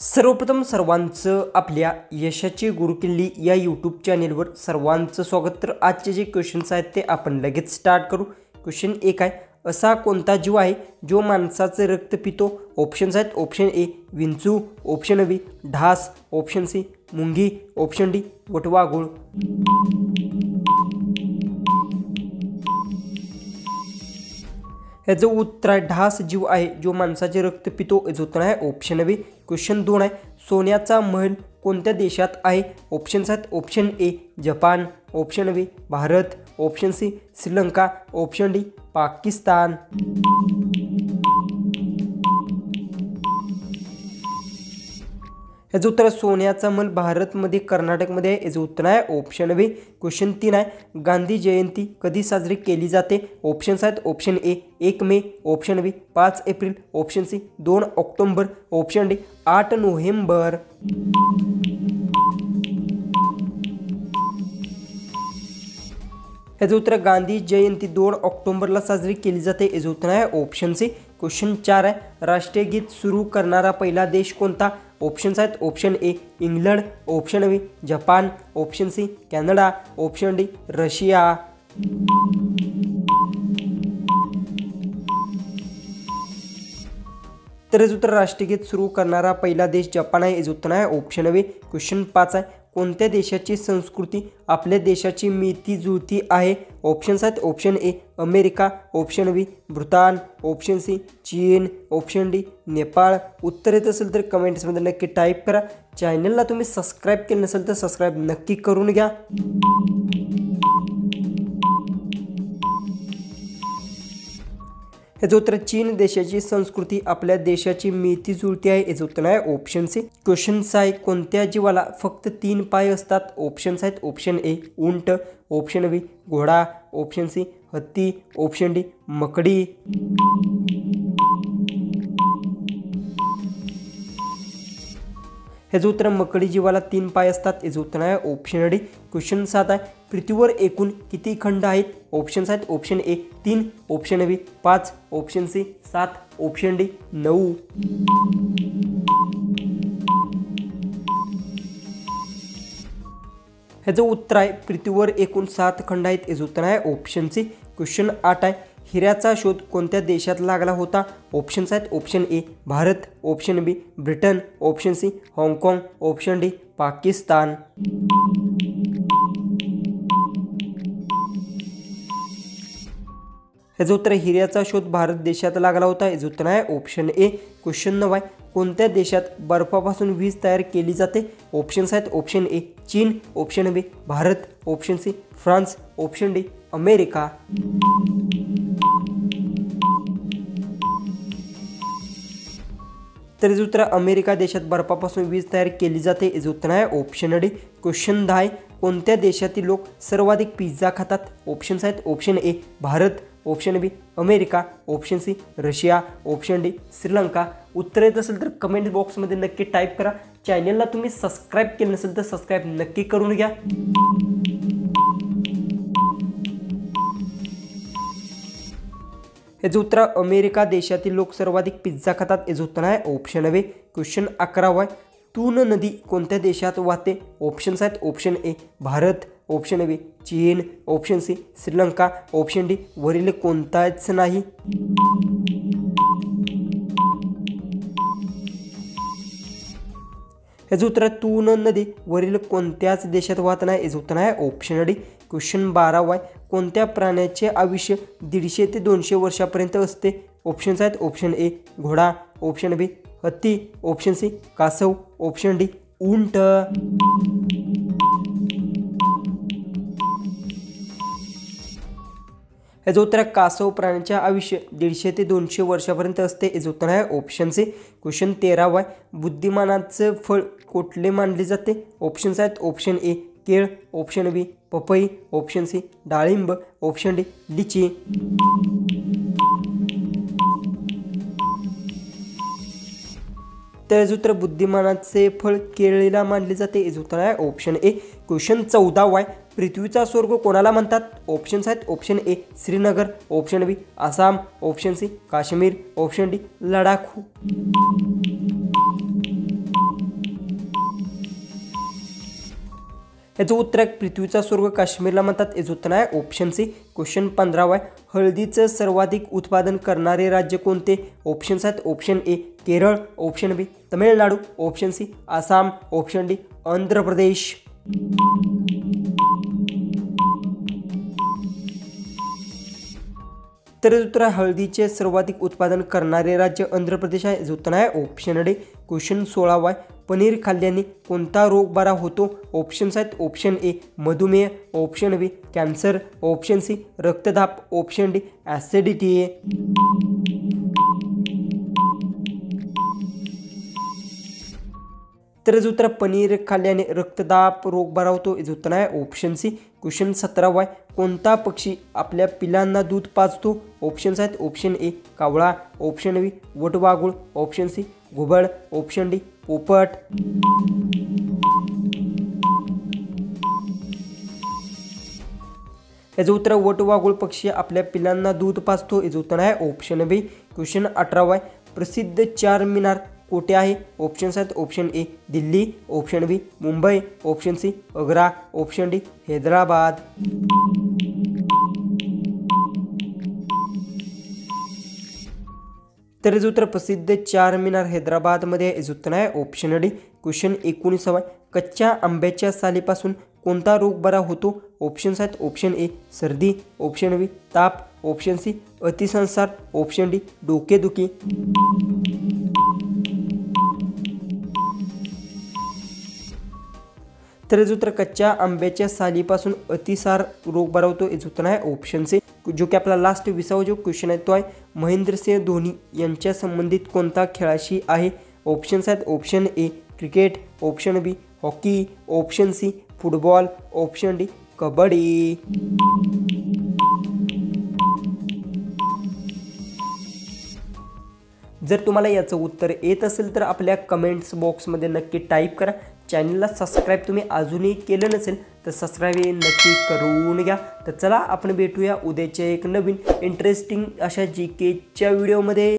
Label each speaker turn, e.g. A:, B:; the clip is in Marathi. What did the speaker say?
A: सर्वप्रथम सर्वांचं आपल्या यशाची गुरुकिल्ली या यूट्यूब चॅनेलवर सर्वांचं स्वागत। तर आजचे जे क्वेश्चन्स आहेत ते आपण लगेच स्टार्ट करू। क्वेश्चन 1 आहे, असा कोणता जीव आहे जो माणसाचे रक्त पितो? ऑप्शन्स आहेत, ऑप्शन ए विंचू, ऑप्शन बी ढास, ऑप्शन सी मुंगी, ऑप्शन डी वटवाघूळ। ह्याचं उत्तर आहे ढास जीव आहे जो माणसाचे रक्त पितो। याचं उत्तर आहे ऑप्शन बी। क्वेश्चन 2 आहे, सोन्याचा महल कोणत्या देशात आहे? ऑप्शन्स आहेत, option A Japan, option B Bharat, option C Sri Lanka, option D Pakistan. याचं उत्तर सोन्याचा महल भारतमध्ये कर्नाटकमध्ये आहे। याचं उत्तर आहे ऑप्शन बी। क्वेश्चन 3 आहे, गांधी जयंती कधी साजरी केली जाते? ऑप्शन्स आहेत, option A 1 May, option B 5 April, option C 2 October, option D 8 November. याचं उत्तर गांधी जयंती 2 ऑक्टोबरला साजरी केली जाते। याचं उत्तर आहे ऑप्शन सी। क्वेश्चन 4 आहे, राष्ट्रीय गीत सुरू करणारा पहिला देश कोणता? ऑप्शन्स आहेत, option A England, option B Japan, option C Canada, option D Russia. तर याचं उत्तर राष्ट्रीय गीत सुरू करणारा पहिला देश जपान आहे। याचं उत्तर आहे ऑप्शन बी। क्वेश्चन 5 आहे, कोणत्या देशाची संस्कृती आपल्या देशाची मिळती जुळती आहे? ऑप्शन्स आहेत, option A America, option B Bhutan, option C चीन, ऑप्शन डी नेपाळ। उत्तर येत असेल तर कमेंट्समध्ये नक्की टाईप करा। चॅनलला तुम्ही सबस्क्राईब केलं नसेल तर सबस्क्राईब नक्की करून घ्या। याचं उत्तर चीन देशाची संस्कृती आपल्या देशाची मिळती जुळती आहे। याचं उत्तर आहे ऑप्शन सी। क्वेश्चन 6 आहे, कोणत्या जीवाला फक्त 3 पाय असतात? ऑप्शन्स आहेत, ऑप्शन ए उंट, ऑप्शन बी घोडा, ऑप्शन सी हत्ती, ऑप्शन डी मकडी। याचं उत्तर मकडी जीवाला 3 पाय असतात। याचं उत्तर आहे ऑप्शन डी। क्वेश्चन 7 आहे, पृथ्वीवर एकूण किती खंड आहेत? ऑप्शन्स आहेत, option A 3, option B 5, option C 7, option D 9। ह्याचं उत्तर आहे पृथ्वीवर एकूण 7 खंड आहेत। याचं उत्तर आहे ऑप्शन सी। क्वेश्चन 8 आहे, हिऱ्याचा शोध कोणत्या देशात लागला होता? ऑप्शन्स आहेत, option A Bharat, option B Britain, option C हाँगकाँग, ऑप्शन डी पाकिस्तान। याचं उत्तर हिऱ्याचा शोध भारत देशात लागला होता। याचं उत्तर आहे ऑप्शन ए। क्वेश्चन 9 आहे, कोणत्या देशात बर्फापासून वीज तयार केली जाते? ऑप्शन्स आहेत, ऑप्शन ए चीन, option B Bharat, option C France, option D America. तर याचं उत्तर अमेरिका देशात बर्फापासून वीज तयार केली जाते। याचं उत्तर आहे ऑप्शन डी। क्वेश्चन 10 आहे, कोणत्या देशातील लोक सर्वाधिक पिझ्झा खातात? ऑप्शन्स आहेत, option A Bharat, option B America, option C Russia, option D Sri Lanka. उत्तर येत असेल तर कमेंट बॉक्समध्ये नक्की टाईप करा। चॅनलला तुम्ही सबस्क्राईब केलं नसेल तर सबस्क्राईब नक्की करून घ्या। याचं उत्तर अमेरिका देशातील लोक सर्वाधिक पिझ्झा खातात। याचं उत्तर आहे ऑप्शन बी। क्वेश्चन 11 आहे, तून नदी कोणत्या देशात वाहते? ऑप्शन्स आहेत, option A Bharat, option B चीन, option C Sri Lanka, option D वरील कोणताच नाही। याचं उत्तर तून नदी वरील कोणत्याच देशात वाहत नाही। याचं उत्तर आहे ऑप्शन डी। क्वेश्चन 12 आहे, कोणत्या प्राण्याचे आयुष्य 150 ते 200 वर्षापर्यंत असते? ऑप्शन्स आहेत, ऑप्शन ए घोडा, ऑप्शन बी हत्ती, ऑप्शन सी कासव, ऑप्शन डी उंट। याचं उत्तर कासव प्राण्याचे आयुष्य 150 ते 200 वर्षापर्यंत असते। याचं उत्तर आहे ऑप्शन सी। क्वेश्चन 13 आहे, बुद्धिमानाचं फळ कुठले मानले जाते? ऑप्शन्स आहेत, ऑप्शन ए केळ, ऑप्शन बी पपई, ऑप्शन सी डाळिंब, ऑप्शन डी लिची। तर याचं उत्तर बुद्धिमानाचे फळ केळीला मानले जाते। याचं उत्तर आहे ऑप्शन ए। क्वेश्चन 14 आहे, पृथ्वीचा स्वर्ग कोणाला म्हणतात? ऑप्शन्स आहेत, option A Srinagar, option B Assam, option C Kashmir, option D Ladakh. याचं उत्तर आहे पृथ्वीचा स्वर्ग काश्मीरला म्हणतात। याचं उत्तर आहे ऑप्शन सी। क्वेश्चन 15 आहे, हळदीचं सर्वाधिक उत्पादन करणारे राज्य कोणते? ऑप्शन्स आहेत option A Kerala, option B Tamil Nadu, option C Assam, option D Andhra Pradesh. तर उत्तर हळदीचे सर्वाधिक उत्पादन करणारे राज्य आंध्र प्रदेश आहे। उत्तर आहे ऑप्शन डी। क्वेश्चन 16 आहे, पनीर खाल्ल्याने कोणता रोग बरा होतो? ऑप्शन्स आहेत ऑप्शन ए मधुमेह, ऑप्शन बी कॅन्सर, ऑप्शन सी रक्तदाब, ऑप्शन डी ॲसिडिटी। तर उत्तर पनीर खाल्ल्याने रक्तदाब रोग बरा होतो। उत्तर आहे ऑप्शन सी। क्वेश्चन 17 आहे, कोणता पक्षी आपल्या पिलांना दूध पाजतो? ऑप्शन्स आहेत ऑप्शन ए कावळा, ऑप्शन बी वटवाघूळ, ऑप्शन सी घुबड, ऑप्शन डी पोपट। याचं उत्तर वटवाघूळ पक्षी आपल्या पिलांना दूध पाजतो। याचं उत्तर आहे ऑप्शन बी। क्वेश्चन 18 आहे, प्रसिद्ध चार मिनार कोठे आहे? ऑप्शन्स आहेत option A Delhi, option B Mumbai, option C Agra, option D Hyderabad. तर याचं उत्तर प्रसिद्ध चार मिनार हैदराबादमध्ये आहे। याचं उत्तर आहे ऑप्शन डी। क्वेश्चन 19 आहे, कच्च्या आंब्याच्या सालीपासून कोणता रोग बरा होतो? ऑप्शन्स आहेत ऑप्शन ए सर्दी, ऑप्शन बी ताप, ऑप्शन सी अतिसंसार, ऑप्शन डी डोकेदुखी। तर याचं उत्तर कच्च्या आंब्याच्या सालीपासून अतिसार रोग बरा होतो। याचं उत्तर आहे ऑप्शन सी। जो की आपला लास्ट 20वा जो क्वेश्चन आहे तो आहे, महेंद्रसिंह धोनी यांच्या संबंधित कोणता खेळाशी आहे? ऑप्शन्स आहेत option A cricket, option B hockey, option C football, option D kabaddi. जर तुम्हाला याचं उत्तर येत असेल तर आपल्या कमेंट्स बॉक्समध्ये नक्की टाईप करा। चॅनलला सबस्क्राईब तुम्ही अजूनही केलं नसेल तर सबस्क्राईब नक्की करून घ्या। तर चला आपण भेटूया उद्याच्या एक नवीन इंटरेस्टिंग अशा GKच्या व्हिडिओमध्ये।